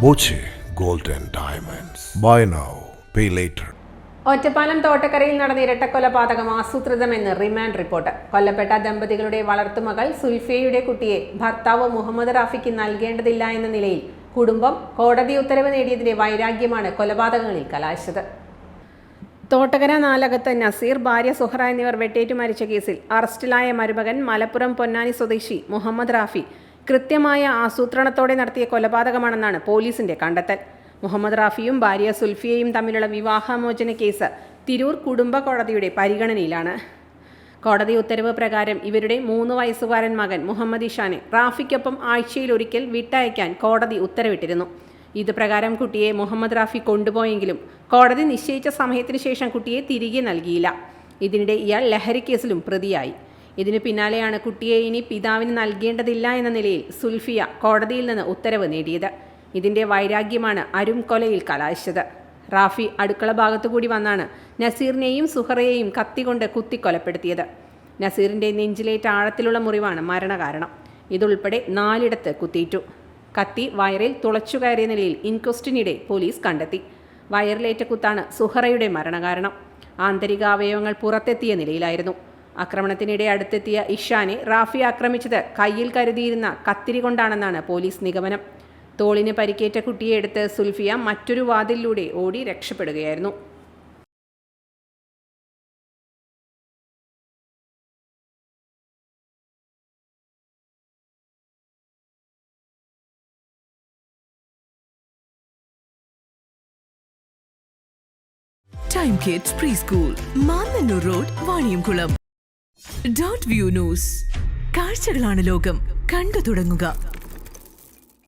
Boche gold and diamonds. Buy now, pay later. Ottapalam തോട്ടക്കരയിൽ നടന്ന ഇരട്ടക്കൊലപാതകം ആസൂത്രിതമെന്ന് റിമാൻഡ് റിപ്പോർട്ട്. കൊല്ലപ്പെട്ട ദമ്പതികളുടെ വളർത്തുമകൾ സുൽഫിയയുടെ കുട്ടിയെ ഭർത്താവ് മുഹമ്മദ് റാഫിക്ക് നൽകേണ്ടതില്ല എന്ന നിലയിൽ കുടുംബം കോടതി ഉത്തരവ് നേടിയതിന്റെ വൈരാഗ്യമാണ് കൊലപാതകങ്ങളിൽ കലാശിച്ചത്. തോട്ടക്കര നാലകത്ത് നസീർ, ഭാര്യ സുഹറ എന്നിവർ വെട്ടേറ്റു മരിച്ച കേസിൽ അറസ്റ്റിലായ മരുമകൻ മലപ്പുറം പൊന്നാനി സ്വദേശി മുഹമ്മദ് റാഫി കൃത്യമായ ആസൂത്രണത്തോടെ നടത്തിയ കൊലപാതകമാണെന്നാണ് പോലീസിന്റെ കണ്ടെത്തൽ. മുഹമ്മദ് റാഫിയും ഭാര്യ സുൽഫിയയും തമ്മിലുള്ള വിവാഹമോചന കേസ് തിരൂർ കുടുംബ കോടതിയുടെ പരിഗണനയിലാണ്. കോടതി ഉത്തരവ് പ്രകാരം ഇവരുടെ 3 വയസ്സുകാരൻ മകൻ മുഹമ്മദ് ഇഷാനെ റാഫിക്കൊപ്പം ആഴ്ചയിലൊരിക്കൽ വിട്ടയക്കാൻ കോടതി ഉത്തരവിട്ടിരുന്നു. ഇത് പ്രകാരം കുട്ടിയെ മുഹമ്മദ് റാഫി കൊണ്ടുപോയെങ്കിലും കോടതി നിശ്ചയിച്ച സമയത്തിന് ശേഷം കുട്ടിയെ തിരികെ നൽകിയില്ല. ഇതിനിടെ ഇയാൾ ലഹരിക്കേസിലും പ്രതിയായി. ഇതിനു പിന്നാലെയാണ് കുട്ടിയെ ഇനി പിതാവിന് നൽകേണ്ടതില്ല എന്ന നിലയിൽ സുൽഫിയ കോടതിയിൽ നിന്ന് ഉത്തരവ് നേടിയത്. ഇതിന്റെ വൈരാഗ്യമാണ് അരും കൊലയിൽ കലാശിച്ചത്. റാഫി അടുക്കള ഭാഗത്തുകൂടി വന്നാണ് നസീറിനെയും സുഹറയെയും കത്തികൊണ്ട് കുത്തിക്കൊലപ്പെടുത്തിയത്. നസീറിന്റെ നെഞ്ചിലേറ്റ ആഴത്തിലുള്ള മുറിവാണ് മരണകാരണം. ഇതുൾപ്പെടെ 4 ഇടത്ത് കുത്തിയിട്ടു. കത്തി വയറിൽ തുളച്ചു കയറിയ നിലയിൽ ഇൻക്വസ്റ്റിനിടെ പോലീസ് കണ്ടെത്തി. വയറിലേറ്റ കുത്താണ് സുഹറയുടെ മരണകാരണം. ആന്തരിക അവയവങ്ങൾ പുറത്തെത്തിയ നിലയിലായിരുന്നു. ആക്രമണത്തിനിടെ അടുത്തെത്തിയ ഇഷാനെ റാഫി ആക്രമിച്ചത് കയ്യിൽ കരുതിയിരുന്ന കത്തിരി കൊണ്ടാണെന്നാണ് പോലീസ് നിഗമനം. തോളിന് പരിക്കേറ്റ കുട്ടിയെ എടുത്ത് സുൽഫിയ മറ്റൊരു വാതിലിലൂടെ ഓടി രക്ഷപ്പെടുകയായിരുന്നു. Time Kids Preschool, Mannannur road, Vaniyamkulam. .view News. കാഴ്ചകളാണ് ലോകം, കണ്ടു തുടങ്ങുക.